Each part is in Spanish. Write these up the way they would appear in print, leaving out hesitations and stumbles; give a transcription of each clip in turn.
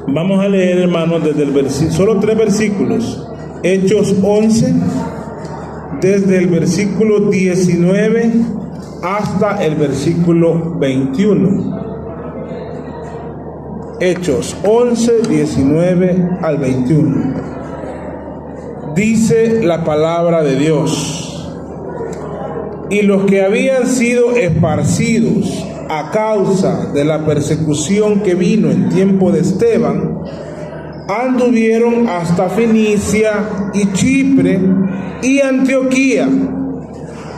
Vamos a leer, hermanos, desde el versículo, solo 3 versículos. Hechos 11, desde el versículo 19 hasta el versículo 21. Hechos 11, 19 al 21. Dice la palabra de Dios: y los que habían sido esparcidos a causa de la persecución que vino en tiempo de Esteban, anduvieron hasta Fenicia y Chipre y Antioquía,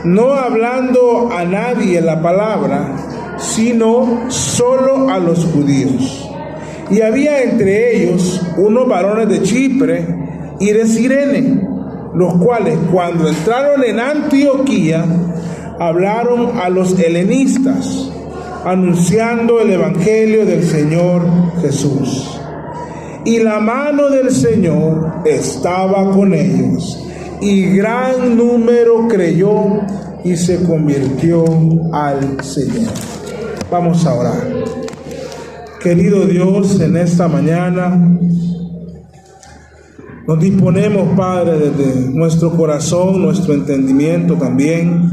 no hablando a nadie la palabra, sino solo a los judíos. Y había entre ellos unos varones de Chipre y de Cirene, los cuales, cuando entraron en Antioquía, hablaron a los helenistas, anunciando el evangelio del Señor Jesús. Y la mano del Señor estaba con ellos, y gran número creyó y se convirtió al Señor. Vamos a orar. Querido Dios, en esta mañana nos disponemos, Padre, desde nuestro corazón, nuestro entendimiento también,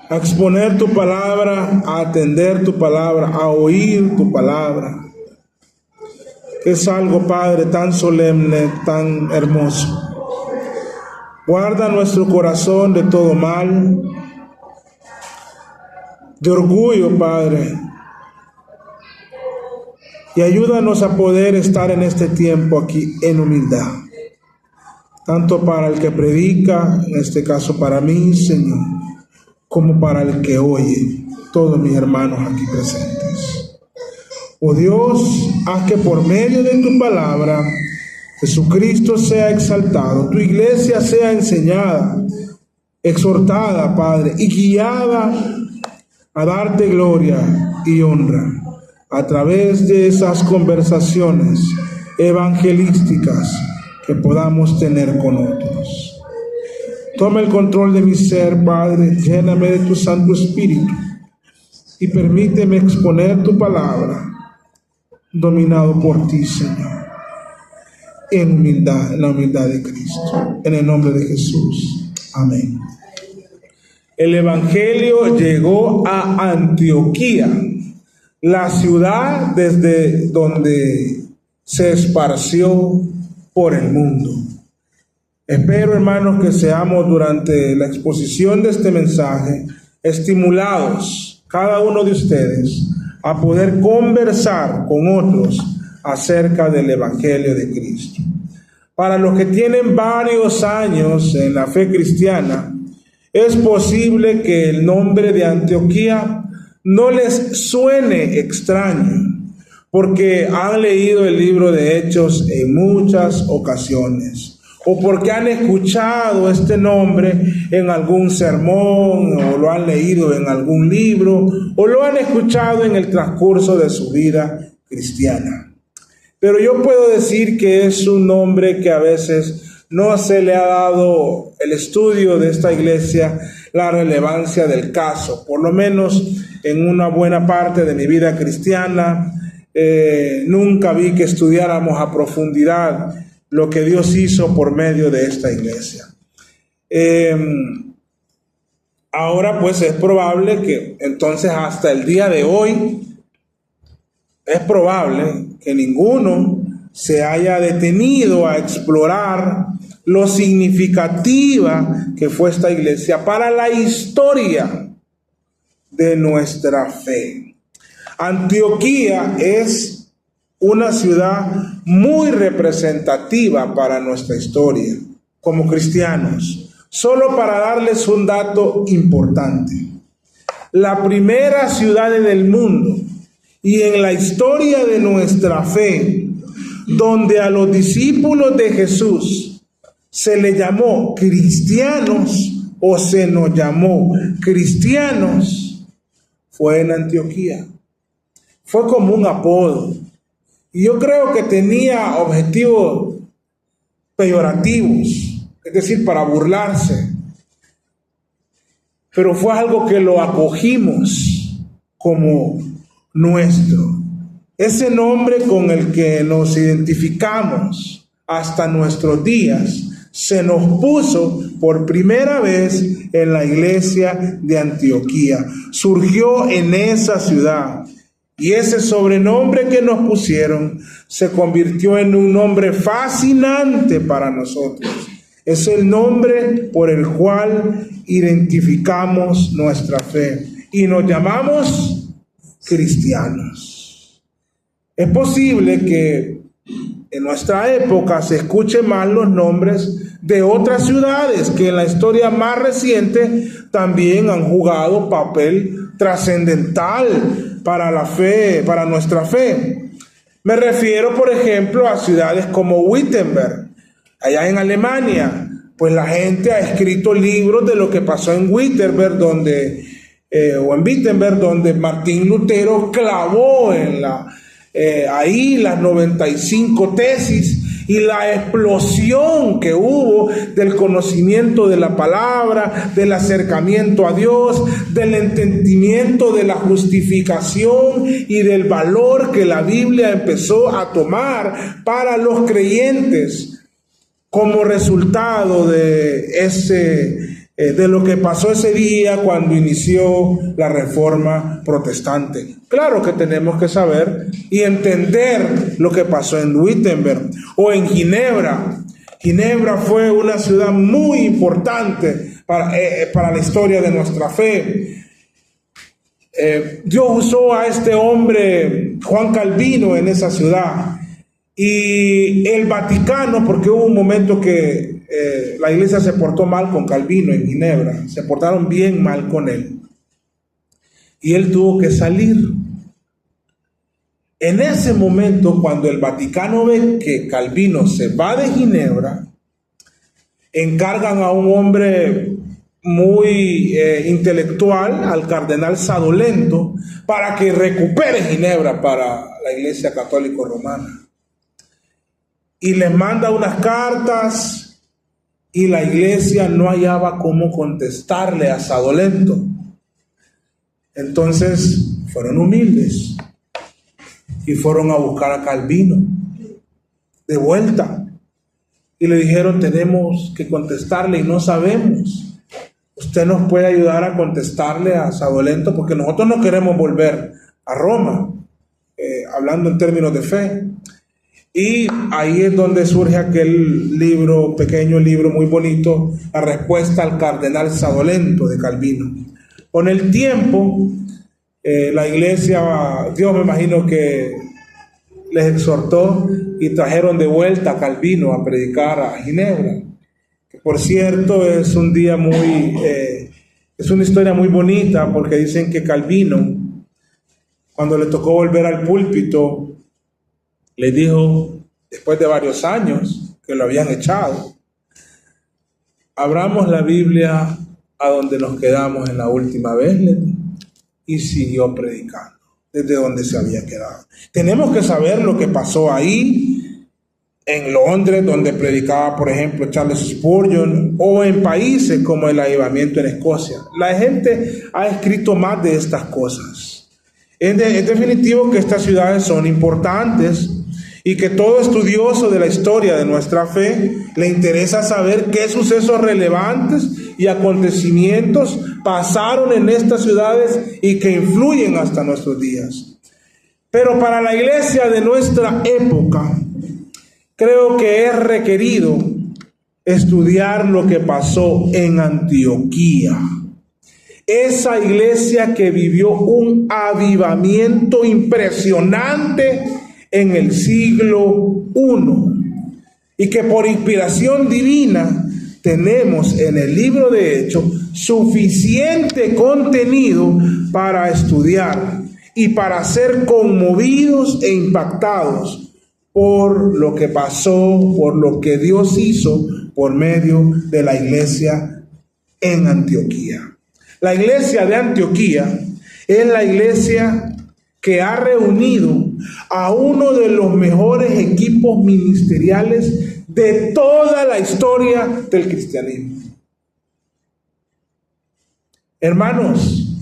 a exponer tu palabra, a atender tu palabra, a oír tu palabra. Es algo, Padre, tan solemne, tan hermoso. Guarda nuestro corazón de todo mal, de orgullo, Padre, y ayúdanos a poder estar en este tiempo aquí en humildad, tanto para el que predica, en este caso para mí, Señor, como para el que oye, todos mis hermanos aquí presentes. Oh Dios, haz que por medio de tu palabra Jesucristo sea exaltado, tu iglesia sea enseñada, exhortada, Padre, y guiada a darte gloria y honra a través de esas conversaciones evangelísticas que podamos tener con otros. Toma el control de mi ser, Padre, lléname de tu Santo Espíritu y permíteme exponer tu palabra, dominado por ti, Señor, en humildad, en la humildad de Cristo, en el nombre de Jesús. Amén. El evangelio llegó a Antioquía, la ciudad desde donde se esparció por el mundo. Espero, hermanos, que seamos durante la exposición de este mensaje estimulados, cada uno de ustedes, a poder conversar con otros acerca del evangelio de Cristo. Para los que tienen varios años en la fe cristiana, es posible que el nombre de Antioquía no les suene extraño, porque han leído el libro de Hechos en muchas ocasiones, o porque han escuchado este nombre en algún sermón, o lo han leído en algún libro, o lo han escuchado en el transcurso de su vida cristiana. Pero yo puedo decir que es un nombre que a veces no se le ha dado el estudio de esta iglesia la relevancia del caso. Por lo menos en una buena parte de mi vida cristiana, nunca vi que estudiáramos a profundidad lo que Dios hizo por medio de esta iglesia. Ahora pues es probable que entonces hasta el día de hoy es probable que ninguno se haya detenido a explorar lo significativa que fue esta iglesia para la historia de nuestra fe. Antioquía es una ciudad muy representativa para nuestra historia como cristianos. Solo para darles un dato importante: la primera ciudad en el mundo y en la historia de nuestra fe donde a los discípulos de Jesús se le llamó cristianos o se nos llamó cristianos fue en Antioquía. Fue como un apodo, y yo creo que tenía objetivos peyorativos, es decir, para burlarse, pero fue algo que lo acogimos como nuestro. ese nombre con el que nos identificamos hasta nuestros días, se nos puso por primera vez en la iglesia de Antioquía. Surgió en esa ciudad. Y ese sobrenombre que nos pusieron se convirtió en un nombre fascinante para nosotros. Es el nombre por el cual identificamos nuestra fe y nos llamamos cristianos. Es posible que en nuestra época se escuchen mal los nombres de otras ciudades que en la historia más reciente también han jugado papel trascendental para la fe, para nuestra fe. Me refiero, por ejemplo, a ciudades como Wittenberg, allá en Alemania. Pues la gente ha escrito libros de lo que pasó en Wittenberg, donde Martín Lutero clavó ahí las 95 tesis y la explosión que hubo del conocimiento de la palabra, del acercamiento a Dios, del entendimiento de la justificación y del valor que la Biblia empezó a tomar para los creyentes como resultado de lo que pasó ese día cuando inició la Reforma Protestante. Claro que tenemos que saber y entender lo que pasó en Wittenberg o en Ginebra. Ginebra fue una ciudad muy importante para la historia de nuestra fe. Dios usó a este hombre, Juan Calvino, en esa ciudad. Y el Vaticano, porque hubo un momento que la iglesia se portó mal con Calvino en Ginebra, se portaron bien mal con él. Y él tuvo que salir. En ese momento, cuando el Vaticano ve que Calvino se va de Ginebra, encargan a un hombre muy intelectual, al cardenal Sadolento, para que recupere Ginebra para la Iglesia Católica Romana. Y les manda unas cartas y la iglesia no hallaba cómo contestarle a Sadolento. Entonces fueron humildes y fueron a buscar a Calvino de vuelta y le dijeron: tenemos que contestarle y no sabemos. Usted nos puede ayudar a contestarle a Sadolento, porque nosotros no queremos volver a Roma, hablando en términos de fe. Y ahí es donde surge aquel libro, pequeño libro muy bonito, La respuesta al cardenal Sadolento, de Calvino. Con el tiempo, la iglesia, Dios me imagino que les exhortó y trajeron de vuelta a Calvino a predicar a Ginebra. Que por cierto es un día es una historia muy bonita, porque dicen que Calvino, cuando le tocó volver al púlpito, le dijo, después de varios años que lo habían echado: abramos la Biblia a donde nos quedamos en la última vez, y siguió predicando desde donde se había quedado. Tenemos que saber lo que pasó ahí, en Londres, donde predicaba, por ejemplo, Charles Spurgeon, o en países como el Avivamiento en Escocia. La gente ha escrito más de estas cosas. Es definitivo que estas ciudades son importantes y que todo estudioso de la historia de nuestra fe le interesa saber qué sucesos relevantes y acontecimientos pasaron en estas ciudades y que influyen hasta nuestros días. Pero para la iglesia de nuestra época, creo que es requerido estudiar lo que pasó en Antioquía. Esa iglesia que vivió un avivamiento impresionante en el siglo I, y que por inspiración divina tenemos en el libro de Hechos suficiente contenido para estudiar y para ser conmovidos e impactados por lo que pasó, por lo que Dios hizo por medio de la iglesia en Antioquía. La iglesia de Antioquía es la iglesia que ha reunido a uno de los mejores equipos ministeriales de toda la historia del cristianismo. Hermanos,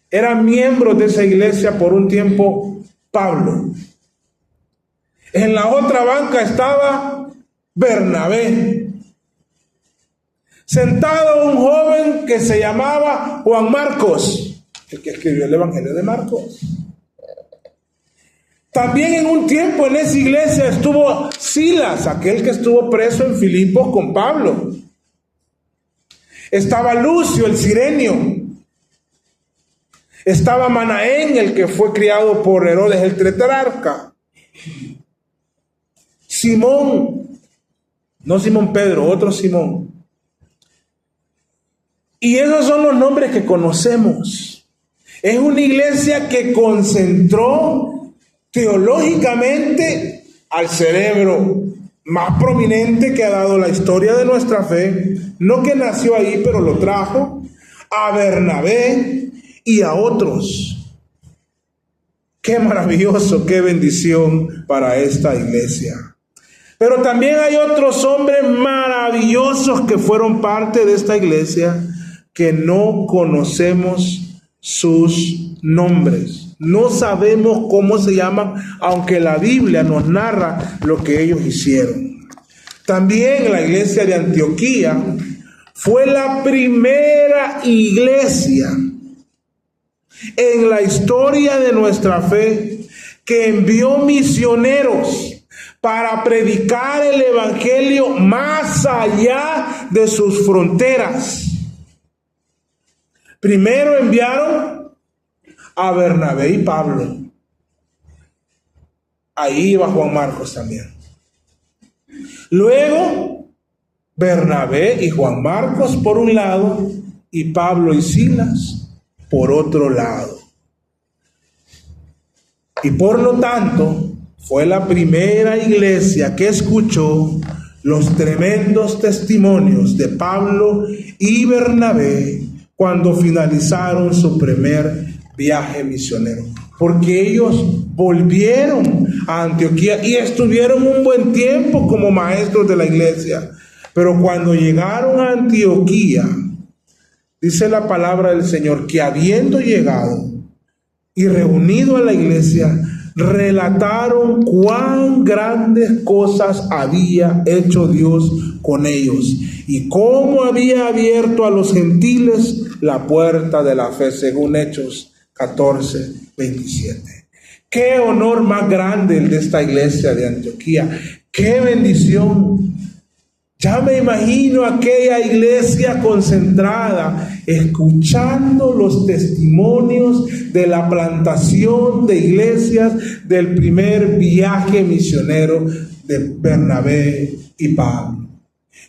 eran miembros de esa iglesia por un tiempo Pablo, En la otra banca estaba Bernabé. Sentado un joven que se llamaba Juan Marcos, el que escribió el Evangelio de Marcos. También en un tiempo en esa iglesia estuvo Silas, aquel que estuvo preso en Filipos con Pablo. Estaba Lucio, el cirenio. Estaba Manaén, el que fue criado por Herodes el tetrarca. Simón, no Simón Pedro, otro Simón. Y esos son los nombres que conocemos. Es una iglesia que concentró teológicamente al cerebro más prominente que ha dado la historia de nuestra fe, no que nació ahí, pero lo trajo, a Bernabé y a otros. Qué maravilloso, qué bendición para esta iglesia. Pero también hay otros hombres maravillosos que fueron parte de esta iglesia que no conocemos sus nombres. No sabemos cómo se llaman, aunque la Biblia nos narra lo que ellos hicieron. También la iglesia de Antioquía fue la primera iglesia en la historia de nuestra fe que envió misioneros para predicar el evangelio más allá de sus fronteras. Primero enviaron a Bernabé y Pablo. Ahí iba Juan Marcos también. Luego, Bernabé y Juan Marcos por un lado y Pablo y Silas por otro lado. Y por lo tanto, fue la primera iglesia que escuchó los tremendos testimonios de Pablo y Bernabé cuando finalizaron su primer viaje misionero, porque ellos volvieron a Antioquía y estuvieron un buen tiempo como maestros de la iglesia, pero cuando llegaron a Antioquía, dice la palabra del Señor, que habiendo llegado y reunido a la iglesia, relataron cuán grandes cosas había hecho Dios con ellos y cómo había abierto a los gentiles la puerta de la fe, según Hechos 14:27. Qué honor más grande el de esta iglesia de Antioquía. Qué bendición. Ya me imagino aquella iglesia concentrada, escuchando los testimonios de la plantación de iglesias del primer viaje misionero de Bernabé y Pablo.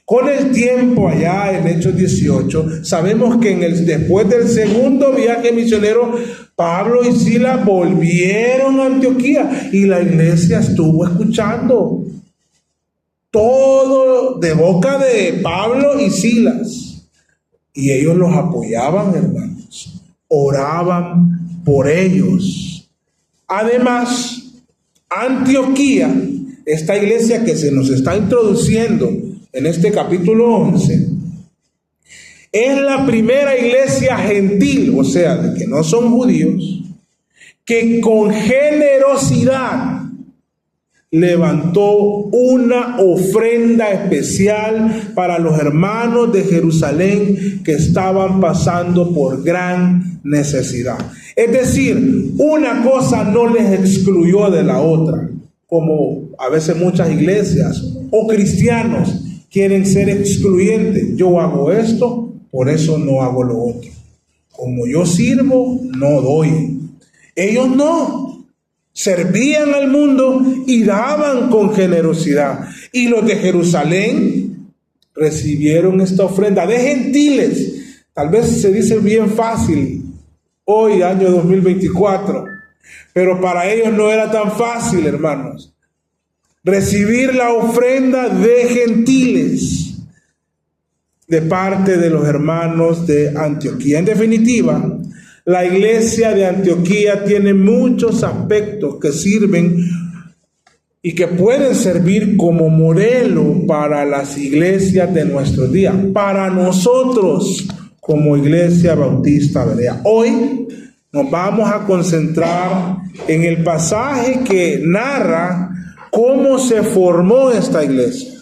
Con el tiempo, allá en Hechos 18, sabemos que después del segundo viaje misionero, Pablo y Silas volvieron a Antioquía y la iglesia estuvo escuchando todo de boca de Pablo y Silas. Y ellos los apoyaban, hermanos. Oraban por ellos. Además, Antioquía, esta iglesia que se nos está introduciendo en este capítulo 11, es la primera iglesia gentil, o sea, de que no son judíos, que con generosidad levantó una ofrenda especial para los hermanos de Jerusalén que estaban pasando por gran necesidad. Es decir, una cosa no les excluyó de la otra, como a veces muchas iglesias o cristianos quieren ser excluyentes. Yo hago esto, por eso no hago lo otro. Como yo sirvo, no doy. Ellos no. Servían al mundo y daban con generosidad. Y los de Jerusalén recibieron esta ofrenda de gentiles. Tal vez se dice bien fácil hoy, año 2024, pero para ellos no era tan fácil, hermanos, recibir la ofrenda de gentiles de parte de los hermanos de Antioquía. En definitiva, la iglesia de Antioquía tiene muchos aspectos que sirven y que pueden servir como modelo para las iglesias de nuestros días, para nosotros como Iglesia Bautista Berea. Hoy nos vamos a concentrar en el pasaje que narra cómo se formó esta iglesia.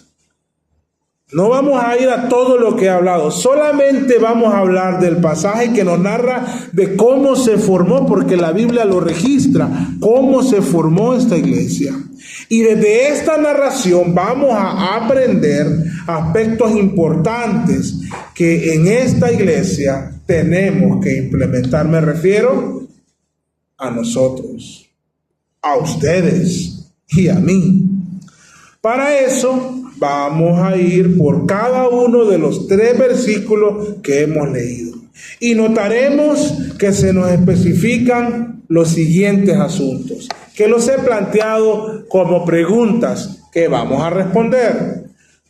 No vamos a ir a todo lo que he hablado, solamente vamos a hablar del pasaje que nos narra de cómo se formó, porque la Biblia lo registra, cómo se formó esta iglesia. Y desde esta narración vamos a aprender aspectos importantes que en esta iglesia tenemos que implementar. Me refiero a nosotros, a ustedes y a mí. Para eso vamos a ir por cada uno de los 3 versículos que hemos leído. Y notaremos que se nos especifican los siguientes asuntos, que los he planteado como preguntas que vamos a responder.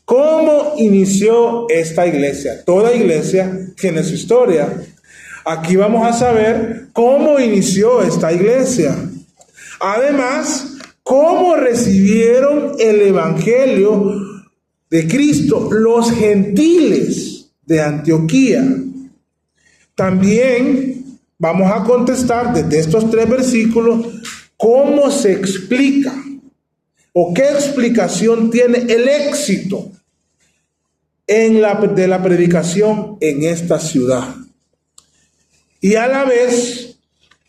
¿Cómo inició esta iglesia? Toda iglesia tiene su historia. Aquí vamos a saber cómo inició esta iglesia. Además, cómo recibieron el evangelio de Cristo los gentiles de Antioquía. También vamos a contestar desde estos 3 versículos cómo se explica o qué explicación tiene el éxito de la predicación en esta ciudad. Y a la vez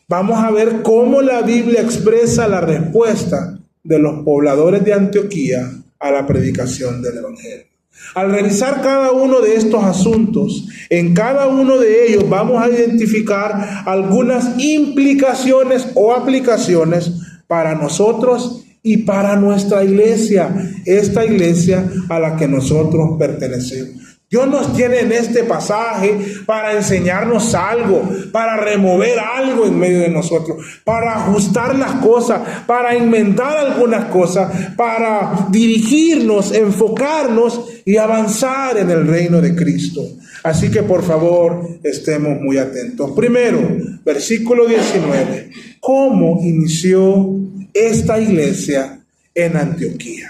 vamos a ver cómo la Biblia expresa la respuesta de los pobladores de Antioquía a la predicación del evangelio. Al revisar cada uno de estos asuntos, en cada uno de ellos vamos a identificar algunas implicaciones o aplicaciones para nosotros y para nuestra iglesia, esta iglesia a la que nosotros pertenecemos. Dios nos tiene en este pasaje para enseñarnos algo, para remover algo en medio de nosotros, para ajustar las cosas, para inventar algunas cosas, para dirigirnos, enfocarnos y avanzar en el reino de Cristo. Así que por favor estemos muy atentos. Primero, versículo 19. ¿Cómo inició esta iglesia en Antioquía?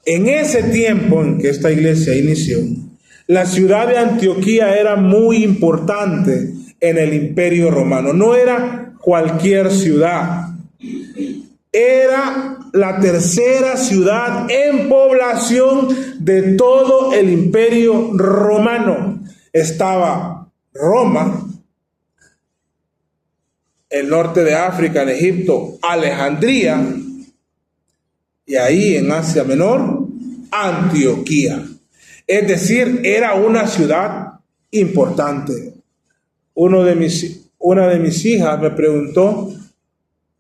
En ese tiempo en que esta iglesia inició, la ciudad de Antioquía era muy importante en el Imperio Romano. No era cualquier ciudad. Era la 3ª ciudad en población de todo el Imperio Romano. Estaba Roma, el norte de África, en Egipto, Alejandría, y ahí en Asia Menor, Antioquía. Es decir, era una ciudad importante. Una de mis hijas me preguntó,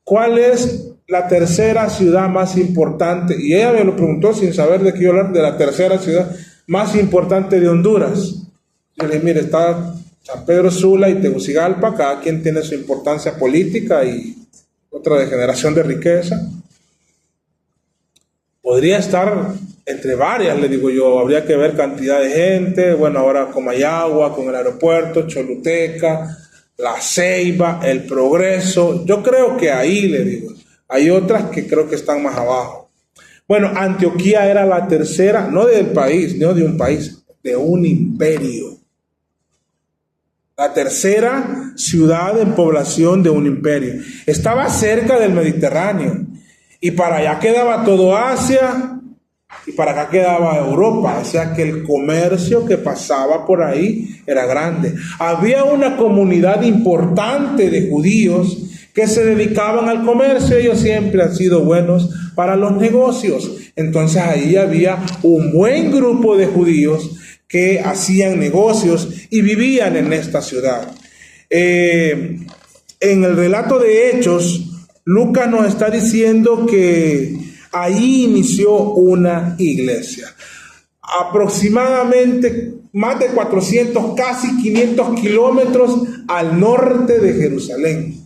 ¿cuál es la 3ª ciudad más importante? Y ella me lo preguntó sin saber de qué hablar, de la 3ª ciudad más importante de Honduras. Yo le dije, mire, está San Pedro Sula y Tegucigalpa, cada quien tiene su importancia política y otra de generación de riqueza. Podría estar entre varias, le digo yo, habría que ver cantidad de gente. Bueno, ahora Comayagua, con el aeropuerto, Choluteca, La Ceiba, El Progreso. Yo creo que ahí, le digo, hay otras que creo que están más abajo. Bueno, Antioquía era la 3ª, no del país, no de un país, de un imperio. La 3ª ciudad en población de un imperio. Estaba cerca del Mediterráneo. Y para allá quedaba todo Asia y para acá quedaba Europa. O sea que el comercio que pasaba por ahí era grande. Había una comunidad importante de judíos que se dedicaban al comercio. Ellos siempre han sido buenos para los negocios. Entonces ahí había un buen grupo de judíos que hacían negocios y vivían en esta ciudad. En el relato de Hechos, Lucas nos está diciendo que ahí inició una iglesia. Aproximadamente más de 400, casi 500 kilómetros al norte de Jerusalén.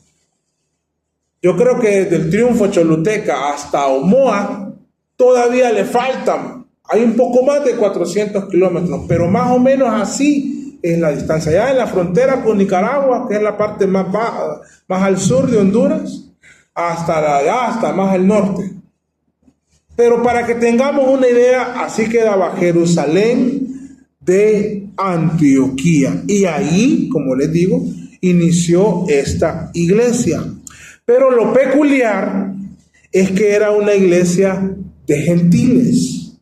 Yo creo que desde el Triunfo, Choluteca hasta Omoa todavía le faltan. Hay un poco más de 400 kilómetros, pero más o menos así es la distancia. Ya en la frontera con Nicaragua, que es la parte más baja, más al sur de Honduras, hasta más al norte. Pero para que tengamos una idea, así quedaba Jerusalén de Antioquía. Y ahí, como les digo, inició esta iglesia. Pero lo peculiar es que era una iglesia de gentiles,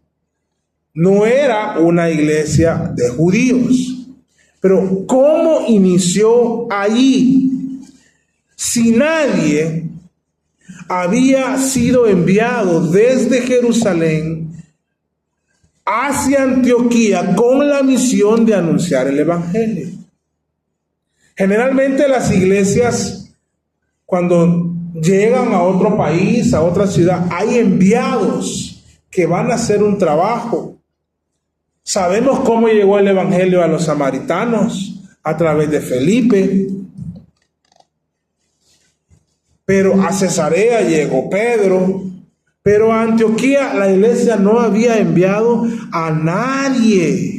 no era una iglesia de judíos. Pero ¿cómo inició allí? Si nadie había sido enviado desde Jerusalén hacia Antioquía con la misión de anunciar el evangelio. Generalmente las iglesias, cuando llegan a otro país, a otra ciudad, hay enviados que van a hacer un trabajo. Sabemos cómo llegó el evangelio a los samaritanos, a través de Felipe. Pero a Cesarea llegó Pedro. Pero a Antioquía la iglesia no había enviado a nadie.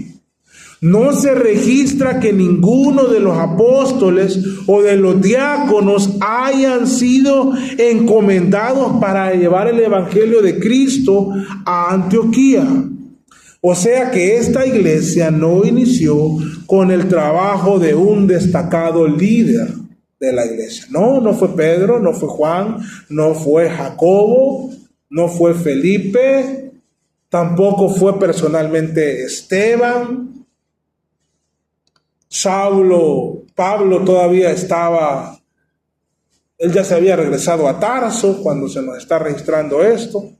No se registra que ninguno de los apóstoles o de los diáconos hayan sido encomendados para llevar el evangelio de Cristo a Antioquía. O sea que esta iglesia no inició con el trabajo de un destacado líder de la iglesia. No fue Pedro, no fue Juan, no fue Jacobo, no fue Felipe, tampoco fue personalmente Esteban. Pablo todavía estaba, él ya se había regresado a Tarso cuando se nos está registrando esto.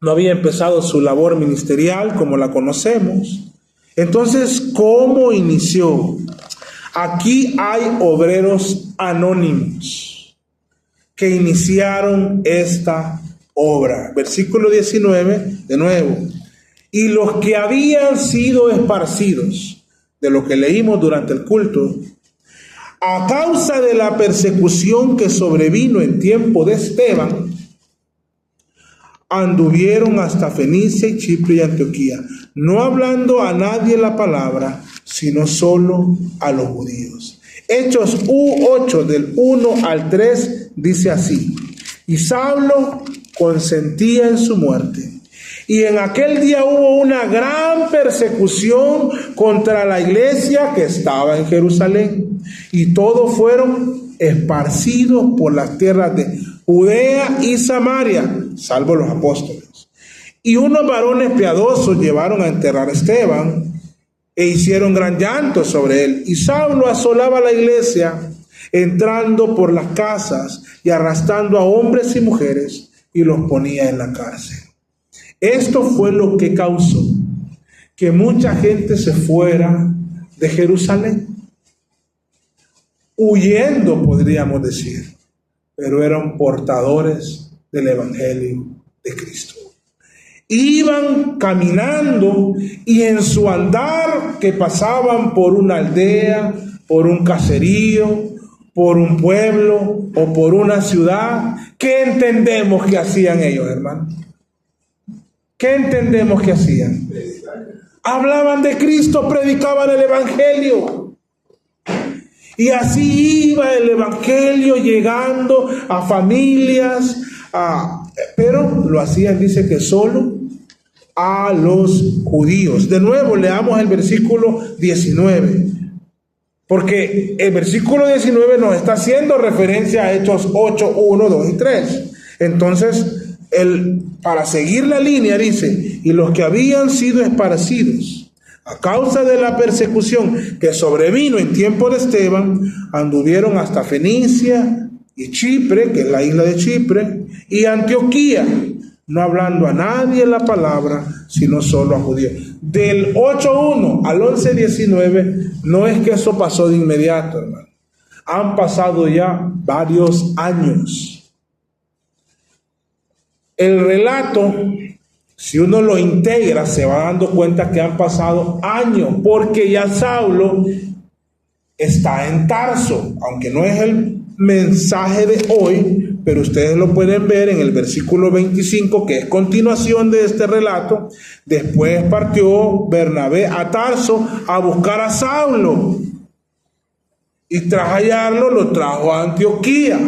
No había empezado su labor ministerial como la conocemos. Entonces, ¿cómo inició? Aquí hay obreros anónimos que iniciaron esta obra. Versículo 19, de nuevo. Y los que habían sido esparcidos, de lo que leímos durante el culto, a causa de la persecución que sobrevino en tiempo de Esteban, anduvieron hasta Fenicia y Chipre y Antioquía, no hablando a nadie la palabra, sino solo a los judíos. Hechos 8 del 1 al 3 dice así: y Saulo consentía en su muerte. Y en aquel día hubo una gran persecución contra la iglesia que estaba en Jerusalén. Y todos fueron esparcidos por las tierras de Judea y Samaria, salvo los apóstoles. Y unos varones piadosos llevaron a enterrar a Esteban e hicieron gran llanto sobre él. Y Saulo asolaba la iglesia, entrando por las casas y arrastrando a hombres y mujeres, y los ponía en la cárcel. Esto fue lo que causó que mucha gente se fuera de Jerusalén, huyendo, podríamos decir, pero eran portadores del evangelio de Cristo. Iban caminando y en su andar, que pasaban por una aldea, por un caserío, por un pueblo o por una ciudad, ¿qué entendemos que hacían ellos, hermano? ¿Qué entendemos que hacían? Hablaban de Cristo, predicaban el evangelio. Y así iba el evangelio llegando a familias, pero lo hacían, dice que solo a los judíos. De nuevo, leamos el versículo 19. Porque el versículo 19 nos está haciendo referencia a Hechos 8, 1, 2 y 3. Entonces, para seguir la línea dice: y los que habían sido esparcidos a causa de la persecución que sobrevino en tiempo de Esteban, anduvieron hasta Fenicia y Chipre, que es la isla de Chipre, y Antioquía, no hablando a nadie la palabra, sino solo a judíos. Del 8.1 al 11.19, no es que eso pasó de inmediato, hermano. Han pasado ya varios años. El relato, si uno lo integra, se va dando cuenta que han pasado años, porque ya Saulo está en Tarso, aunque no es el mensaje de hoy, pero ustedes lo pueden ver en el versículo 25, que es continuación de este relato. Después partió Bernabé a Tarso a buscar a Saulo, y tras hallarlo lo trajo a Antioquía.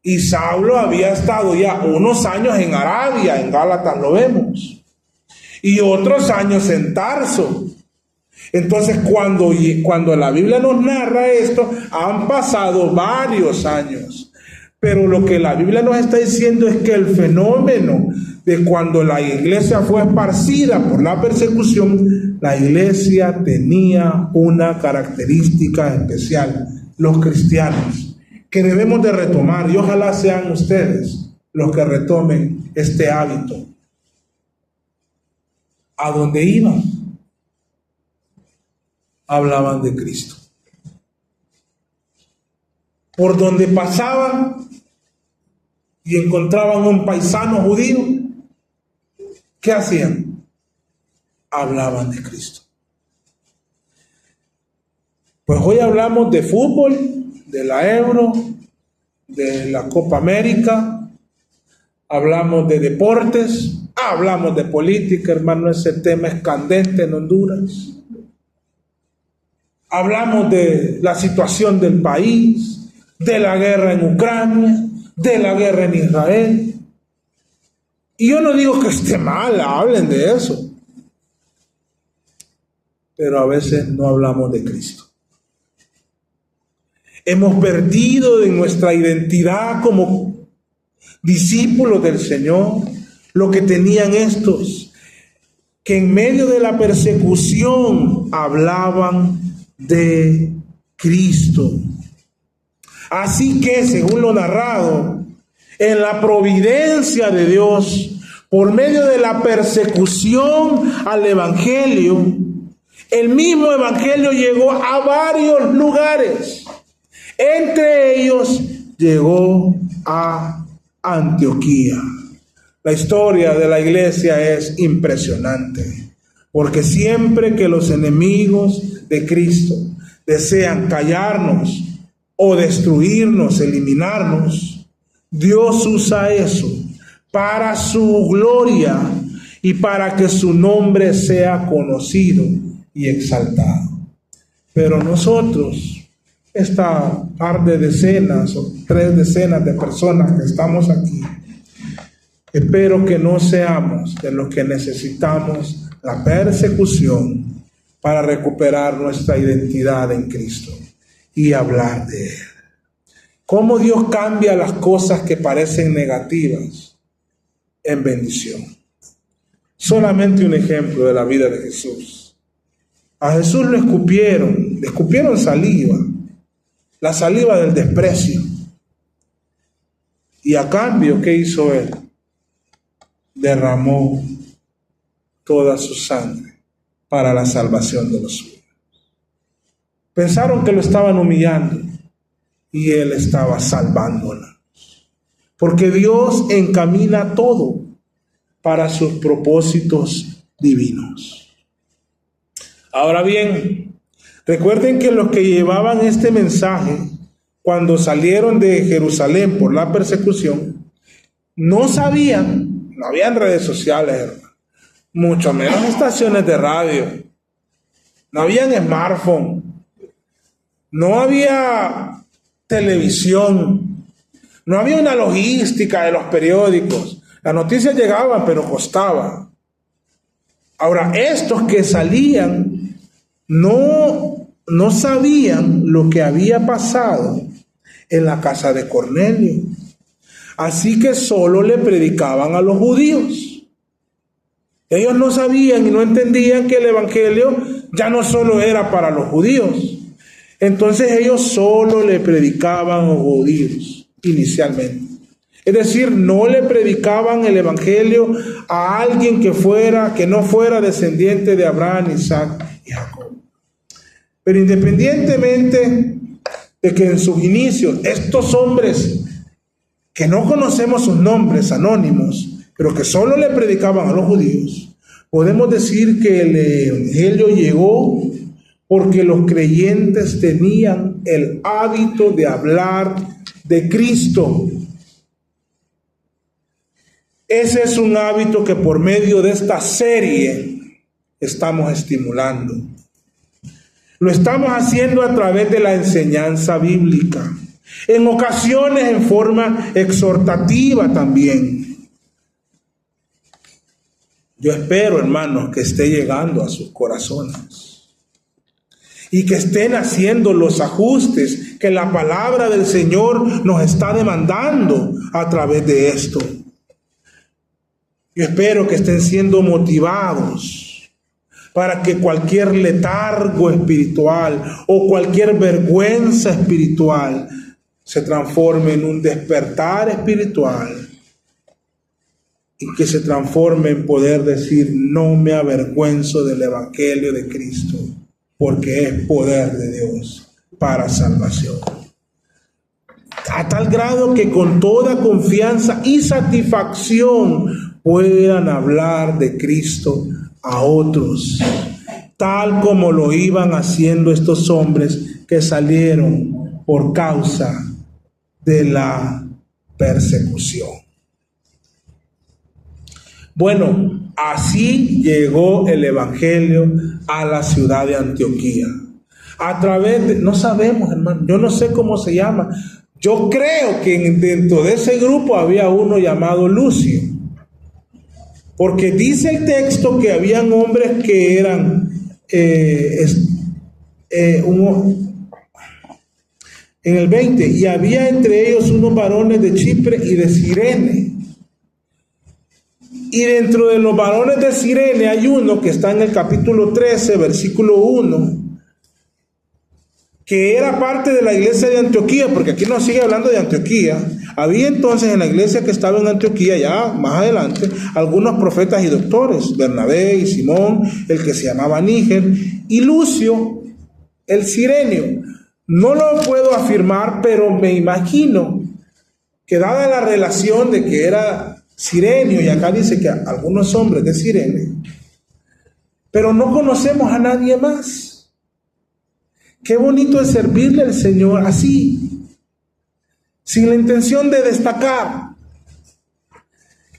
Y Saulo había estado ya unos años en Arabia, en Gálatas lo vemos, y otros años en Tarso. Entonces, cuando la Biblia nos narra esto, han pasado varios años. Pero lo que la Biblia nos está diciendo es que el fenómeno de cuando la iglesia fue esparcida por la persecución, la iglesia tenía una característica especial, los cristianos, que debemos de retomar, y ojalá sean ustedes los que retomen este hábito. ¿A dónde iban? Hablaban de Cristo. Por donde pasaban y encontraban un paisano judío, ¿qué hacían? Hablaban de Cristo. Pues hoy hablamos de fútbol, de la Euro, de la Copa América, hablamos de deportes, hablamos de política, hermano, ese tema es candente en Honduras. Hablamos de la situación del país, de la guerra en Ucrania, de la guerra en Israel. Y yo no digo que esté mal, hablen de eso. Pero a veces no hablamos de Cristo. Hemos perdido de nuestra identidad como discípulos del Señor lo que tenían estos, que en medio de la persecución hablaban de Cristo. Así que, según lo narrado, en la providencia de Dios, por medio de la persecución al Evangelio, el mismo Evangelio llegó a varios lugares. Entre ellos llegó a Antioquía. La historia de la iglesia es impresionante, porque siempre que los enemigos de Cristo desean callarnos o destruirnos, eliminarnos, Dios usa eso para su gloria y para que su nombre sea conocido y exaltado. Pero nosotros, esta par de decenas o 3 decenas de personas que estamos aquí, espero que no seamos de los que necesitamos la persecución para recuperar nuestra identidad en Cristo y hablar de Él. Cómo Dios cambia las cosas que parecen negativas en bendición. Solamente un ejemplo de la vida de Jesús. A Jesús le escupieron saliva, la saliva del desprecio. Y a cambio, ¿qué hizo Él? Derramó toda su sangre para la salvación de los suyos. Pensaron que lo estaban humillando y Él estaba salvándola. Porque Dios encamina todo para sus propósitos divinos. Ahora bien, recuerden que los que llevaban este mensaje cuando salieron de Jerusalén por la persecución, no sabían, no habían redes sociales, hermano, mucho menos estaciones de radio, no habían smartphone, no había televisión, no había una logística de los periódicos. Las noticias llegaban, pero costaba. Ahora, estos que salían no sabían lo que había pasado en la casa de Cornelio. Así que solo le predicaban a los judíos. Ellos no sabían y no entendían que el evangelio ya no solo era para los judíos. Entonces ellos solo le predicaban a los judíos inicialmente. Es decir, no le predicaban el evangelio a alguien que no fuera descendiente de Abraham, Isaac y Jacob. Pero independientemente de que en sus inicios estos hombres, que no conocemos sus nombres, anónimos, pero que solo le predicaban a los judíos, podemos decir que el evangelio llegó porque los creyentes tenían el hábito de hablar de Cristo. Ese es un hábito que por medio de esta serie estamos estimulando. Lo estamos haciendo a través de la enseñanza bíblica, en ocasiones en forma exhortativa también. Yo espero, hermanos, que esté llegando a sus corazones. y que estén haciendo los ajustes que la palabra del Señor nos está demandando a través de esto. Yo espero que estén siendo motivados para que cualquier letargo espiritual o cualquier vergüenza espiritual se transforme en un despertar espiritual y que se transforme en poder decir: no me avergüenzo del Evangelio de Cristo, porque es poder de Dios para salvación. A tal grado que con toda confianza y satisfacción puedan hablar de Cristo a otros, tal como lo iban haciendo estos hombres que salieron por causa de la persecución. Bueno, así llegó el Evangelio a la ciudad de Antioquía. A través de, no sabemos, hermano, yo no sé cómo se llama. Yo creo que dentro de ese grupo había uno llamado Lucio, porque dice el texto que habían hombres que eran en el 20, y había entre ellos unos varones de Chipre y de Cirene. Y dentro de los varones de Cirene hay uno que está en el capítulo 13, versículo 1, que era parte de la iglesia de Antioquía, porque aquí nos sigue hablando de Antioquía. Había entonces en la iglesia que estaba en Antioquía, ya más adelante, algunos profetas y doctores: Bernabé y Simón, el que se llamaba Níger, y Lucio, el cirenio. No lo puedo afirmar, pero me imagino que, dada la relación de que era cirenio, y acá dice que algunos hombres de Cirene, pero no conocemos a nadie más. Qué bonito es servirle al Señor así, sin la intención de destacar,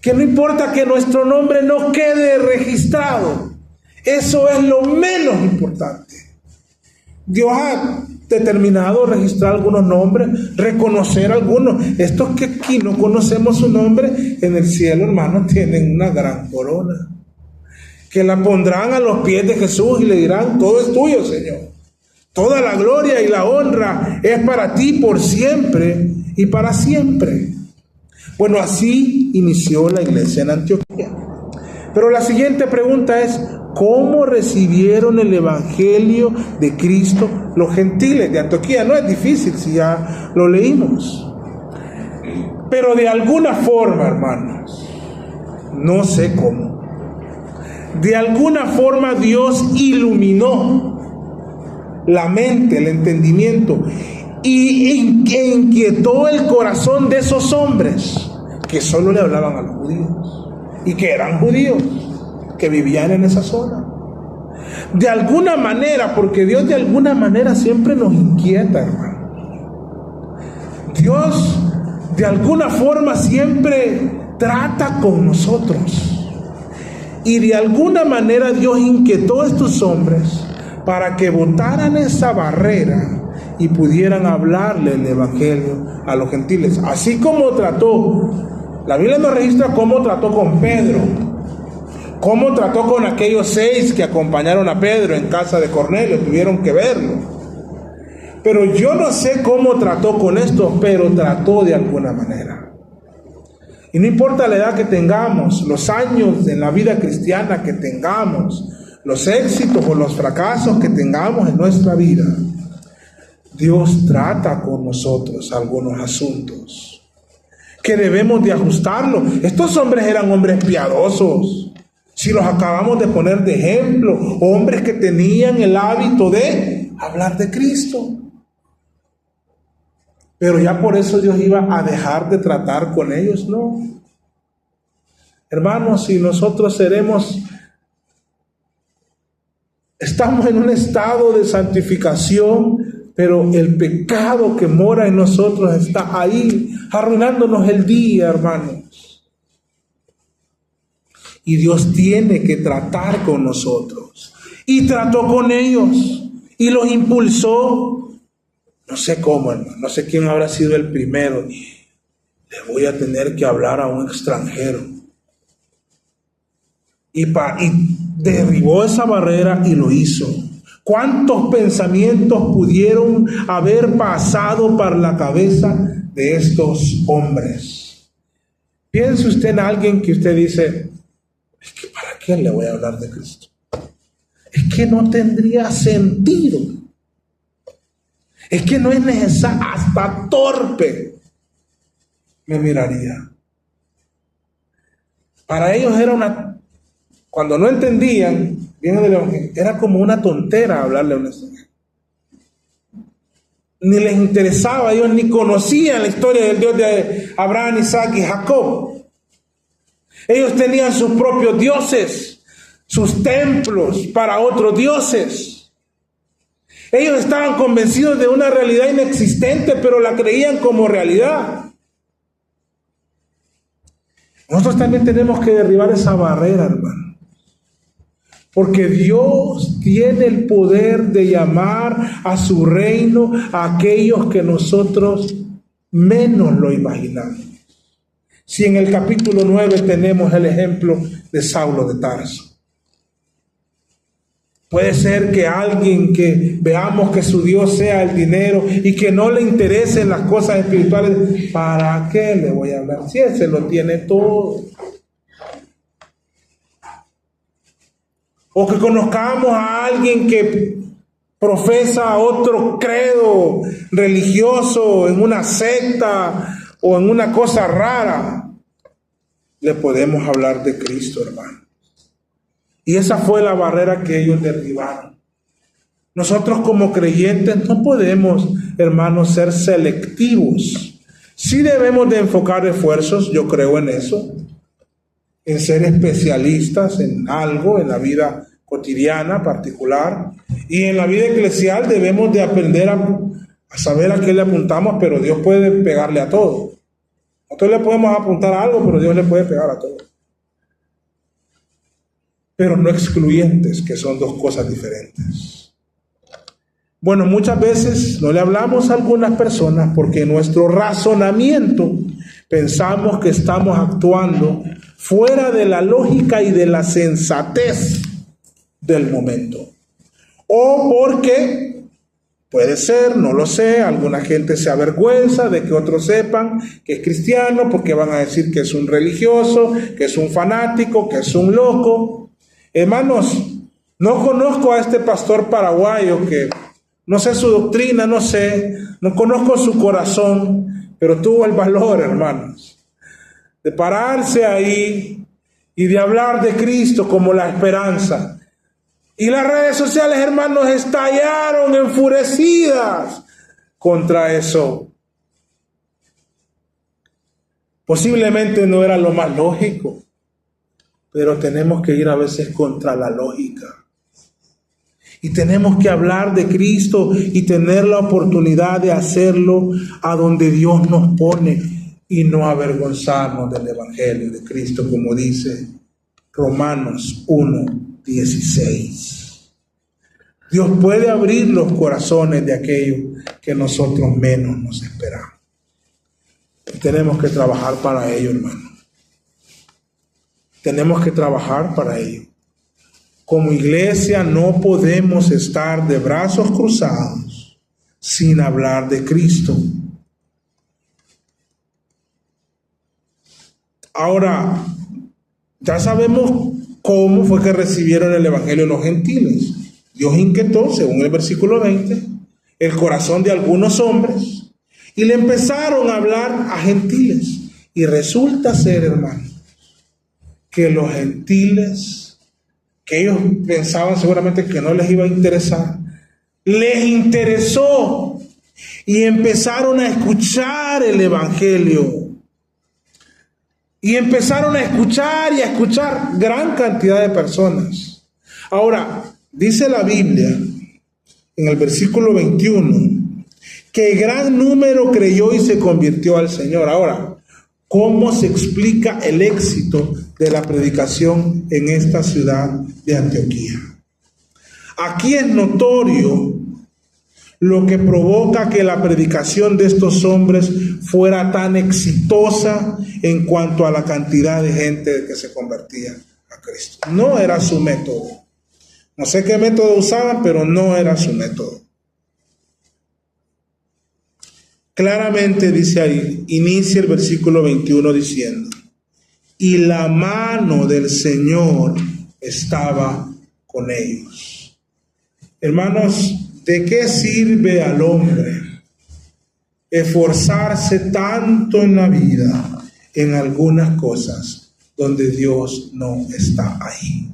que no importa que nuestro nombre no quede registrado, eso es lo menos importante. Dios ha determinado registrar algunos nombres, reconocer algunos. Estos que aquí no conocemos su nombre, en el cielo, hermanos, tienen una gran corona, que la pondrán a los pies de Jesús y le dirán: todo es tuyo, Señor. Toda la gloria y la honra es para ti por siempre y para siempre. Bueno, así inició la iglesia en Antioquía. Pero la siguiente pregunta es: ¿cómo recibieron el Evangelio de Cristo los gentiles de Antioquía? No es difícil si ya lo leímos. Pero de alguna forma, hermanos, no sé cómo, de alguna forma Dios iluminó la mente, el entendimiento, y inquietó el corazón de esos hombres que solo le hablaban a los judíos y que eran judíos, que vivían en esa zona. De alguna manera, porque Dios de alguna manera siempre nos inquieta, hermano. Dios de alguna forma siempre trata con nosotros, y de alguna manera Dios inquietó a estos hombres para que botaran esa barrera y pudieran hablarle el Evangelio a los gentiles. Así como trató, la Biblia nos registra cómo trató con Pedro, cómo trató con aquellos 6 que acompañaron a Pedro en casa de Cornelio, tuvieron que verlo. Pero yo no sé cómo trató con esto, pero trató de alguna manera. Y no importa la edad que tengamos, los años en la vida cristiana que tengamos, los éxitos o los fracasos que tengamos en nuestra vida, Dios trata con nosotros algunos asuntos que debemos de ajustarlo. Estos hombres eran hombres piadosos, si los acabamos de poner de ejemplo, hombres que tenían el hábito de hablar de Cristo. Pero ya por eso Dios iba a dejar de tratar con ellos, no. Hermanos, si nosotros estamos en un estado de santificación, pero el pecado que mora en nosotros está ahí, arruinándonos el día, hermanos. Y Dios tiene que tratar con nosotros. Y trató con ellos, y los impulsó. No sé cómo, hermano, no sé quién habrá sido el primero. Le voy a tener que hablar a un extranjero. Y derribó esa barrera y lo hizo. ¿Cuántos pensamientos pudieron haber pasado por la cabeza de estos hombres? Piense usted en alguien que usted dice, es que ¿para qué le voy a hablar de Cristo? Es que no tendría sentido. Es que no es necesario, hasta torpe me miraría. Para ellos era cuando no entendían bien del evangelio, era como una tontera hablarle a un extranjero. Ni les interesaba, ellos ni conocían la historia del Dios de Abraham, Isaac y Jacob. Ellos tenían sus propios dioses, sus templos para otros dioses. Ellos estaban convencidos de una realidad inexistente, pero la creían como realidad. Nosotros también tenemos que derribar esa barrera, hermano. Porque Dios tiene el poder de llamar a su reino a aquellos que nosotros menos lo imaginamos. Si en el capítulo 9 tenemos el ejemplo de Saulo de Tarso. Puede ser que alguien que veamos que su Dios sea el dinero y que no le interesen las cosas espirituales, ¿para qué le voy a hablar? Si él se lo tiene todo. O que conozcamos a alguien que profesa otro credo religioso en una secta o en una cosa rara, le podemos hablar de Cristo, hermano. Y esa fue la barrera que ellos derribaron. Nosotros como creyentes no podemos, hermanos, ser selectivos. Sí debemos de enfocar esfuerzos, yo creo en eso, en ser especialistas en algo, en la vida cotidiana particular. Y en la vida eclesial debemos de aprender a saber a qué le apuntamos, pero Dios puede pegarle a todo. Nosotros le podemos apuntar a algo, pero Dios le puede pegar a todo. Pero no excluyentes, que son dos cosas diferentes. Bueno, muchas veces no le hablamos a algunas personas porque en nuestro razonamiento pensamos que estamos actuando fuera de la lógica y de la sensatez del momento. O porque, puede ser, no lo sé, alguna gente se avergüenza de que otros sepan que es cristiano porque van a decir que es un religioso, que es un fanático, que es un loco. Hermanos, no conozco a este pastor paraguayo que no sé su doctrina, no conozco su corazón, pero tuvo el valor, hermanos, de pararse ahí y de hablar de Cristo como la esperanza. Y las redes sociales, hermanos, estallaron enfurecidas contra eso. Posiblemente no era lo más lógico, pero tenemos que ir a veces contra la lógica. Y tenemos que hablar de Cristo y tener la oportunidad de hacerlo a donde Dios nos pone y no avergonzarnos del Evangelio de Cristo, como dice Romanos 1:16. Dios puede abrir los corazones de aquellos que nosotros menos nos esperamos. Y tenemos que trabajar para ello, hermano. Tenemos que trabajar para ello. Como iglesia no podemos estar de brazos cruzados sin hablar de Cristo. Ahora, ya sabemos cómo fue que recibieron el Evangelio los gentiles. Dios inquietó, según el versículo 20, el corazón de algunos hombres y le empezaron a hablar a gentiles. Y resulta ser, hermano, que los gentiles, que ellos pensaban seguramente que no les iba a interesar, les interesó y empezaron a escuchar el Evangelio. Y empezaron a escuchar y a escuchar gran cantidad de personas. Ahora, dice la Biblia en el versículo 21 que gran número creyó y se convirtió al Señor. Ahora, ¿cómo se explica el éxito de la predicación en esta ciudad de Antioquía? Aquí es notorio lo que provoca que la predicación de estos hombres fuera tan exitosa en cuanto a la cantidad de gente que se convertía a Cristo. No era su método, No sé qué método usaban, pero no era su método. Claramente dice ahí, inicia el versículo 21 diciendo, y la mano del Señor estaba con ellos. Hermanos, ¿de qué sirve al hombre esforzarse tanto en la vida en algunas cosas donde Dios no está ahí?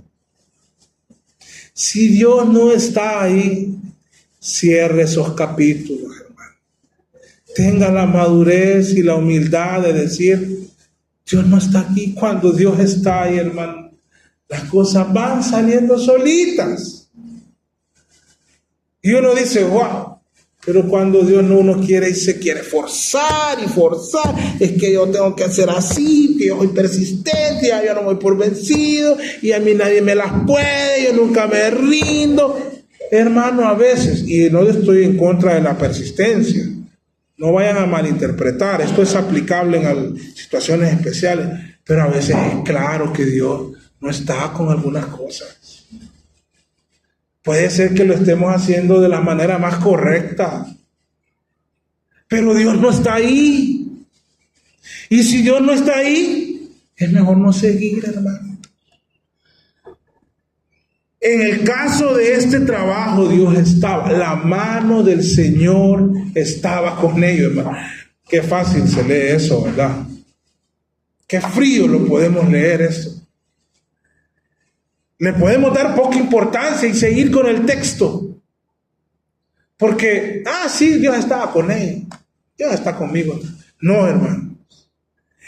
Si Dios no está ahí, cierre esos capítulos, hermano. Tenga la madurez y la humildad de decir, Dios no está aquí. Cuando Dios está ahí, hermano, las cosas van saliendo solitas. Y uno dice, wow, pero cuando Dios no uno quiere y se quiere forzar y forzar, es que yo tengo que hacer así, que yo soy persistente, ya yo no voy por vencido, y a mí nadie me las puede, yo nunca me rindo. Hermano, a veces, y no estoy en contra de la persistencia, no vayan a malinterpretar, esto es aplicable en situaciones especiales, pero a veces es claro que Dios no está con algunas cosas. Puede ser que lo estemos haciendo de la manera más correcta, pero Dios no está ahí. Y si Dios no está ahí, es mejor no seguir, hermano. En el caso de este trabajo, Dios estaba, la mano del Señor estaba con ellos, hermano. Qué fácil se lee eso, ¿verdad? Qué frío lo podemos leer eso. Le podemos dar poca importancia y seguir con el texto. Porque, sí, Dios estaba con él. Dios está conmigo. No, hermano.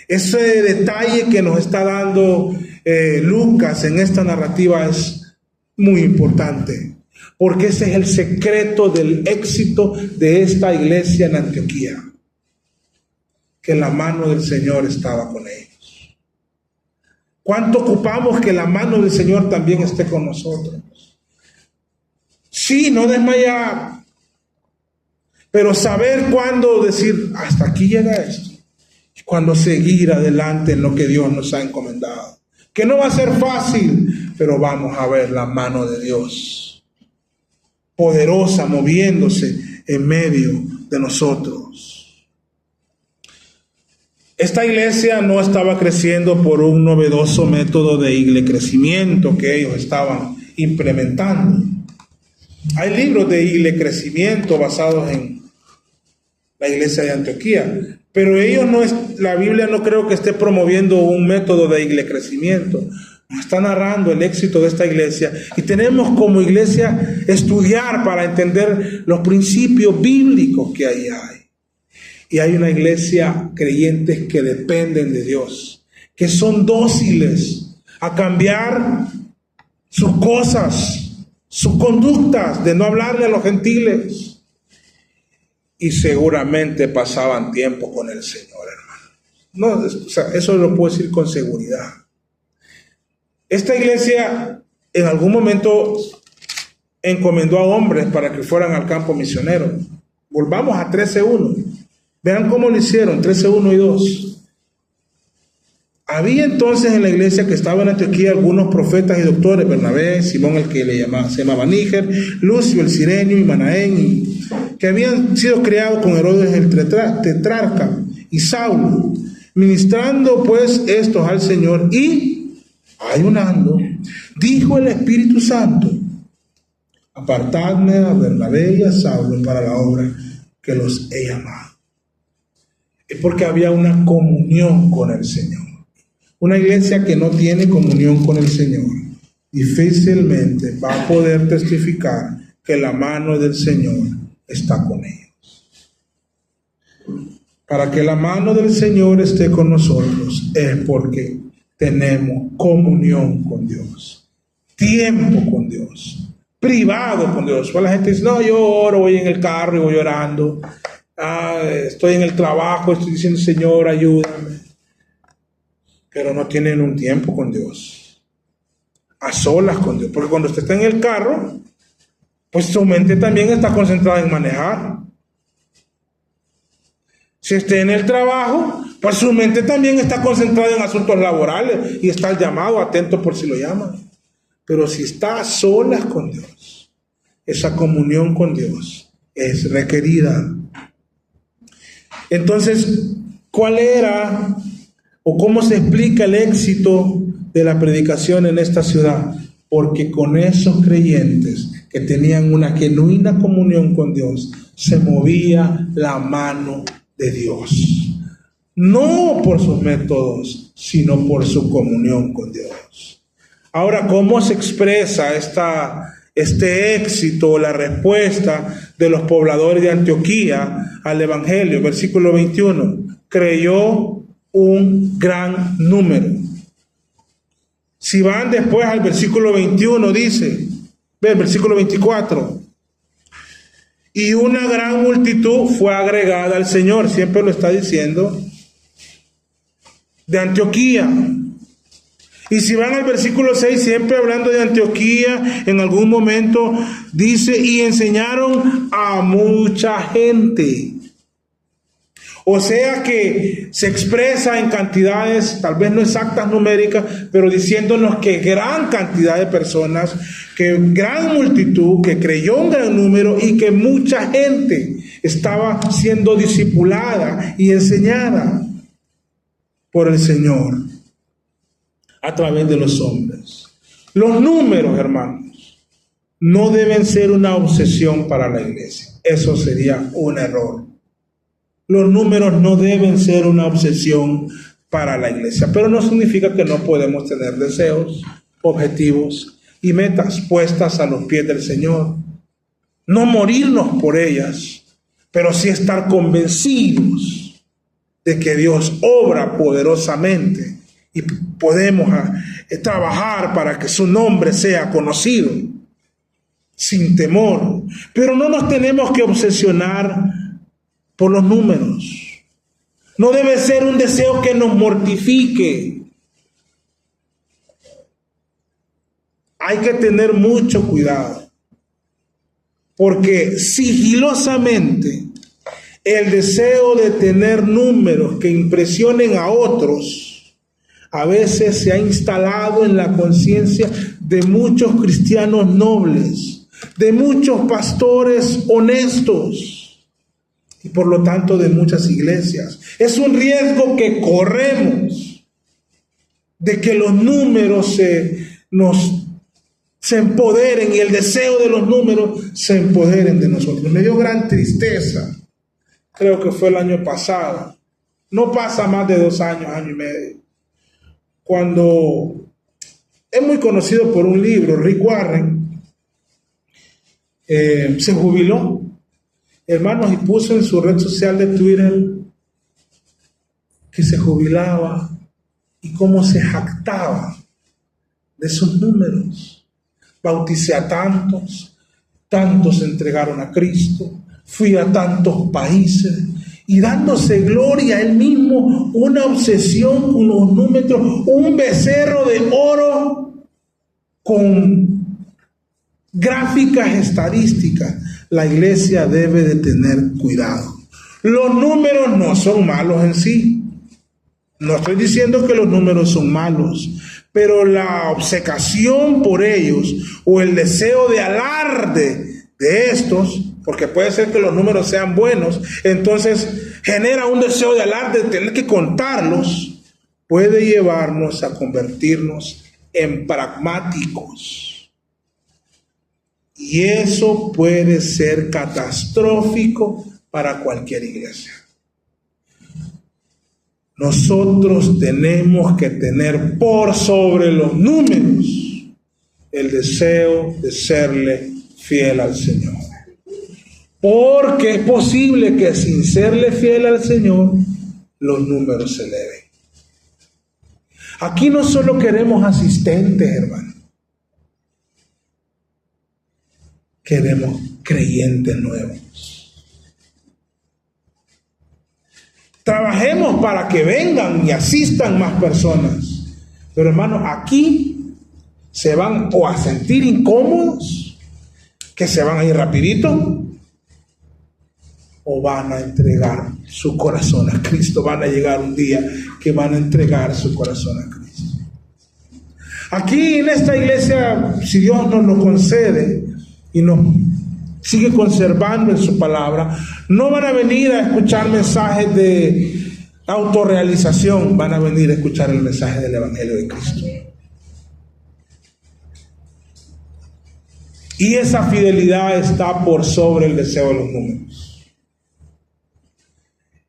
Ese detalle que nos está dando Lucas en esta narrativa es muy importante. Porque ese es el secreto del éxito de esta iglesia en Antioquía. Que la mano del Señor estaba con ellos. ¿Cuánto ocupamos que la mano del Señor también esté con nosotros? Sí, no desmayar, pero saber cuándo decir, hasta aquí llega esto, y cuándo seguir adelante en lo que Dios nos ha encomendado. Que no va a ser fácil, pero vamos a ver la mano de Dios, poderosa, moviéndose en medio de nosotros. Esta iglesia no estaba creciendo por un novedoso método de crecimiento que ellos estaban implementando. Hay libros de crecimiento basados en la iglesia de Antioquía, pero ellos la Biblia no creo que esté promoviendo un método de crecimiento. Nos está narrando el éxito de esta iglesia y tenemos como iglesia estudiar para entender los principios bíblicos que ahí hay. Y hay una iglesia creyentes que dependen de Dios, que son dóciles a cambiar sus cosas, sus conductas, de no hablarle a los gentiles. Y seguramente pasaban tiempo con el Señor, hermano. No, eso lo puedo decir con seguridad. Esta iglesia en algún momento encomendó a hombres para que fueran al campo misionero. Volvamos a 13:1. Vean cómo lo hicieron, 13:1 y 2. Había entonces en la iglesia que estaba en Antioquía algunos profetas y doctores, Bernabé, Simón el que se llamaba Níger, Lucio el Cirenio y Manaén, que habían sido criados con Herodes el tetrarca y Saulo, ministrando pues estos al Señor y ayunando, dijo el Espíritu Santo, apartadme a Bernabé y a Saulo para la obra que los he llamado. Es porque había una comunión con el Señor. Una iglesia que no tiene comunión con el Señor difícilmente va a poder testificar que la mano del Señor está con ellos. Para que la mano del Señor esté con nosotros es porque tenemos comunión con Dios, tiempo con Dios, privado con Dios. La gente dice, no, yo oro, voy en el carro y voy llorando. Estoy en el trabajo, estoy diciendo, Señor, ayúdame. Pero no tienen un tiempo con Dios, a solas con Dios. Porque cuando usted está en el carro, pues su mente también está concentrada en manejar. Si está en el trabajo, pues su mente también está concentrada en asuntos laborales y está el llamado, atento por si lo llaman. Pero si está a solas con Dios, esa comunión con Dios es requerida. Entonces, ¿cuál era o cómo se explica el éxito de la predicación en esta ciudad? Porque con esos creyentes que tenían una genuina comunión con Dios, se movía la mano de Dios. No por sus métodos, sino por su comunión con Dios. Ahora, ¿cómo se expresa este éxito, la respuesta de los pobladores de Antioquía al Evangelio? Versículo 21. Creyó un gran número. Si van después al versículo 21, dice, ve el versículo 24. Y una gran multitud fue agregada al Señor, siempre lo está diciendo, de Antioquía. Y si van al versículo 6, siempre hablando de Antioquía, en algún momento dice, y enseñaron a mucha gente. O sea que se expresa en cantidades, tal vez no exactas numéricas, pero diciéndonos que gran cantidad de personas, que gran multitud, que creyó un gran número y que mucha gente estaba siendo discipulada y enseñada por el Señor a través de los hombres. Los números, hermanos, no deben ser una obsesión para la iglesia. Eso sería un error. Los números no deben ser una obsesión para la iglesia, pero no significa que no podemos tener deseos, objetivos y metas puestas a los pies del Señor. No morirnos por ellas, pero sí estar convencidos de que Dios obra poderosamente y podemos trabajar para que su nombre sea conocido sin temor. Pero no nos tenemos que obsesionar por los números. No debe ser un deseo que nos mortifique. Hay que tener mucho cuidado, porque sigilosamente el deseo de tener números que impresionen a otros a veces se ha instalado en la conciencia de muchos cristianos nobles, de muchos pastores honestos y por lo tanto de muchas iglesias. Es un riesgo que corremos de que los números se empoderen y el deseo de los números se empoderen de nosotros. Me dio gran tristeza, creo que fue el año pasado, no pasa más de 2 años, año y medio, cuando es muy conocido por un libro, Rick Warren, se jubiló, hermanos, y puso en su red social de Twitter que se jubilaba y cómo se jactaba de sus números. Bauticé a tantos, tantos se entregaron a Cristo, fui a tantos países, y dándose gloria a él mismo, una obsesión con los números, un becerro de oro con gráficas estadísticas. La iglesia debe de tener cuidado. Los números no son malos en sí. No estoy diciendo que los números son malos, pero la obcecación por ellos o el deseo de alarde de estos, porque puede ser que los números sean buenos, entonces genera un deseo de alarde de tener que contarlos, puede llevarnos a convertirnos en pragmáticos. Y eso puede ser catastrófico para cualquier iglesia. Nosotros tenemos que tener por sobre los números el deseo de serle fiel al Señor. Porque es posible que sin serle fiel al Señor, los números se eleven. Aquí no solo queremos asistentes, hermano. Queremos creyentes nuevos. Trabajemos para que vengan y asistan más personas. Pero hermanos, aquí se van o a sentir incómodos, que se van a ir rapidito, o van a entregar su corazón a Cristo. Van a llegar un día que van a entregar su corazón a Cristo. Aquí en esta iglesia, si Dios nos lo concede y nos sigue conservando en su palabra, no van a venir a escuchar mensajes de autorrealización, van a venir a escuchar el mensaje del Evangelio de Cristo. Y esa fidelidad está por sobre el deseo de los números.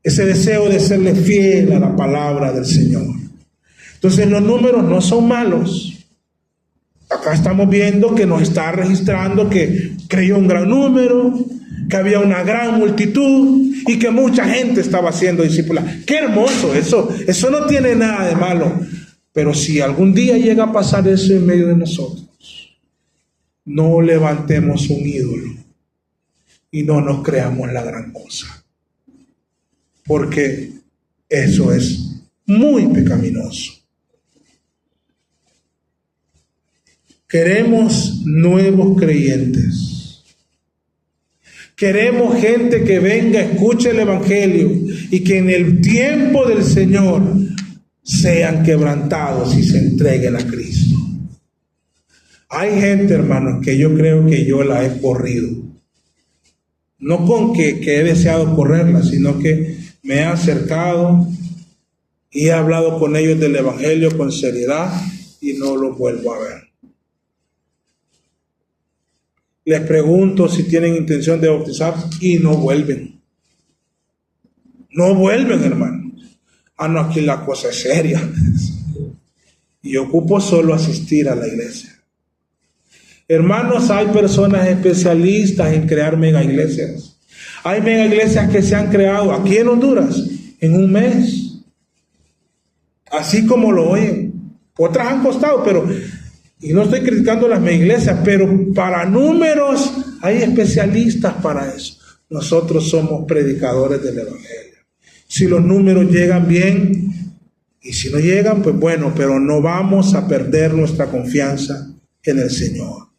Ese deseo de serle fiel a la palabra del Señor. Entonces los números no son malos. Acá estamos viendo que nos está registrando que creyó un gran número, que había una gran multitud y que mucha gente estaba siendo discípula. ¡Qué hermoso! Eso no tiene nada de malo. Pero si algún día llega a pasar eso en medio de nosotros, no levantemos un ídolo y no nos creamos la gran cosa. Porque eso es muy pecaminoso. Queremos nuevos creyentes. Queremos gente que venga, escuche el Evangelio y que en el tiempo del Señor sean quebrantados y se entreguen a Cristo. Hay gente, hermanos, que yo creo que yo la he corrido. No con que he deseado correrla, sino que me he acercado y he hablado con ellos del Evangelio con seriedad y no los vuelvo a ver. Les pregunto si tienen intención de bautizarse y no vuelven. No vuelven, hermano. No, aquí la cosa es seria. Y ocupo solo asistir a la iglesia. Hermanos, hay personas especialistas en crear mega iglesias. Hay mega iglesias que se han creado aquí en Honduras en un mes. Así como lo oyen. Otras han costado, pero... Y no estoy criticando las iglesias, pero para números hay especialistas para eso. Nosotros somos predicadores del Evangelio. Si los números llegan bien, y si no llegan, pues bueno, pero no vamos a perder nuestra confianza en el Señor.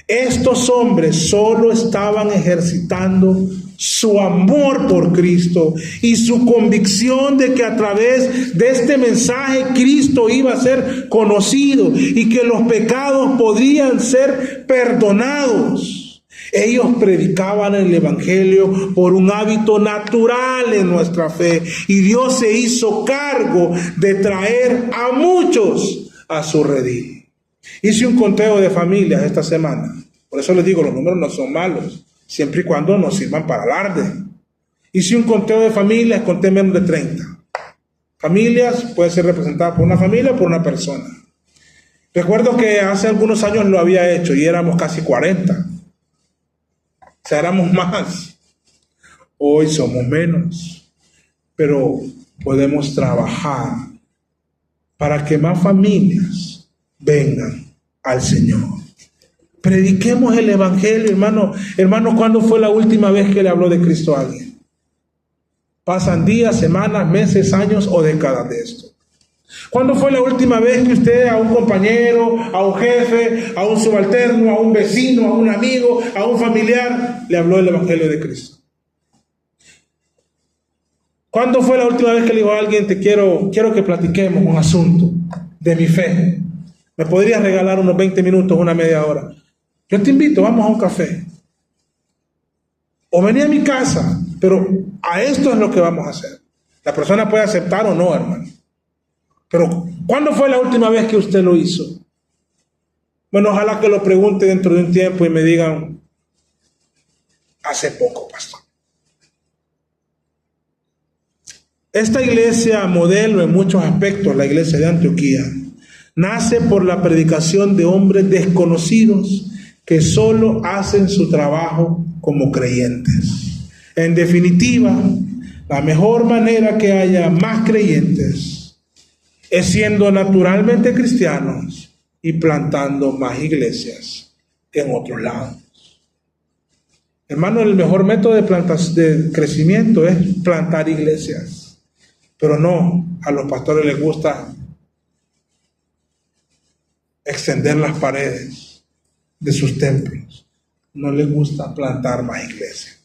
Estos hombres solo estaban ejercitando su amor por Cristo y su convicción de que a través de este mensaje Cristo iba a ser conocido y que los pecados podrían ser perdonados. Ellos predicaban el Evangelio por un hábito natural en nuestra fe y Dios se hizo cargo de traer a muchos a su redil. Hice un conteo de familias esta semana. Por eso les digo, los números no son malos, siempre y cuando nos sirvan para alarde. Hice un conteo de familias, conté menos de 30. Familias pueden ser representadas por una familia o por una persona. Recuerdo que hace algunos años lo había hecho y éramos casi 40. O sea, éramos más. Hoy somos menos. Pero podemos trabajar para que más familias vengan al Señor. Prediquemos el Evangelio, hermano. Hermano, ¿cuándo fue la última vez que le habló de Cristo a alguien? Pasan días, semanas, meses, años o décadas de esto. ¿Cuándo fue la última vez que usted a un compañero, a un jefe, a un subalterno, a un vecino, a un amigo, a un familiar, le habló del Evangelio de Cristo? ¿Cuándo fue la última vez que le dijo a alguien, quiero que platiquemos un asunto de mi fe? ¿Me podrías regalar unos 20 minutos, una media hora? Yo te invito, vamos a un café. O vení a mi casa, pero a esto es lo que vamos a hacer. La persona puede aceptar o no, hermano. Pero, ¿cuándo fue la última vez que usted lo hizo? Bueno, ojalá que lo pregunte dentro de un tiempo y me digan, hace poco, pastor. Esta iglesia modelo en muchos aspectos, la iglesia de Antioquía, nace por la predicación de hombres desconocidos que solo hacen su trabajo como creyentes. En definitiva, la mejor manera que haya más creyentes es siendo naturalmente cristianos y plantando más iglesias en otros lados. Hermano, el mejor método de crecimiento es plantar iglesias, pero no a los pastores les gusta extender las paredes de sus templos, no les gusta plantar más iglesias.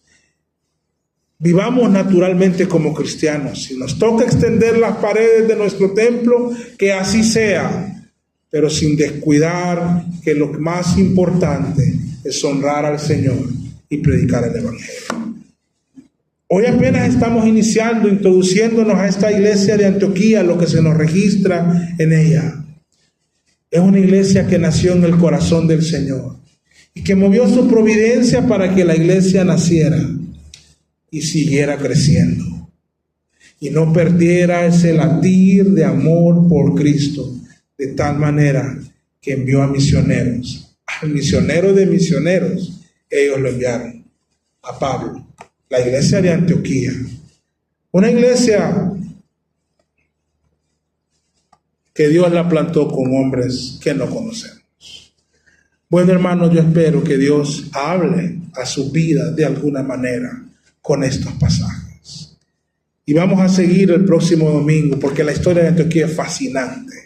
Vivamos naturalmente como cristianos. Si nos toca extender las paredes de nuestro templo, que así sea, pero sin descuidar que lo más importante es honrar al Señor y predicar el Evangelio. Hoy apenas estamos introduciéndonos a esta iglesia de Antioquía, lo que se nos registra en ella. Es una iglesia que nació en el corazón del Señor y que movió su providencia para que la iglesia naciera y siguiera creciendo y no perdiera ese latir de amor por Cristo, de tal manera que envió a misioneros, al misionero de misioneros. Ellos lo enviaron a Pablo, la iglesia de Antioquía, una iglesia que Dios la plantó con hombres que no conocemos. Bueno, hermanos, yo espero que Dios hable a su vida de alguna manera con estos pasajes. Y vamos a seguir el próximo domingo, porque la historia de Antioquía es fascinante.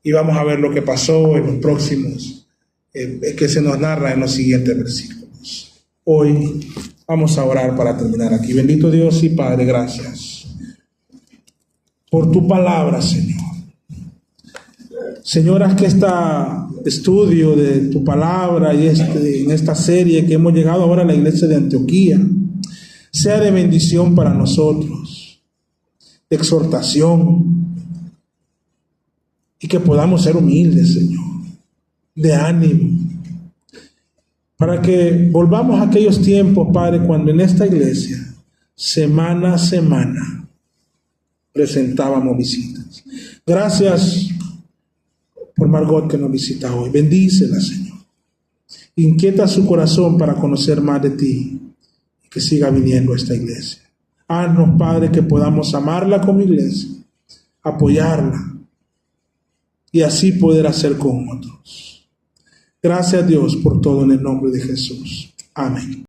Y vamos a ver lo que pasó en los próximos, que se nos narra en los siguientes versículos. Hoy vamos a orar para terminar aquí. Bendito Dios y Padre, gracias por tu palabra, Señor. Señor, haz que este estudio de tu palabra y en esta serie que hemos llegado ahora a la iglesia de Antioquía sea de bendición para nosotros, de exhortación, y que podamos ser humildes, Señor, de ánimo, para que volvamos a aquellos tiempos, Padre, cuando en esta iglesia, semana a semana, presentábamos visitas. Gracias por Margot, que nos visita hoy. Bendícela, Señor. Inquieta su corazón para conocer más de ti y que siga viniendo a esta iglesia. Haznos, Padre, que podamos amarla como iglesia, apoyarla y así poder hacer con otros. Gracias, Dios, por todo en el nombre de Jesús. Amén.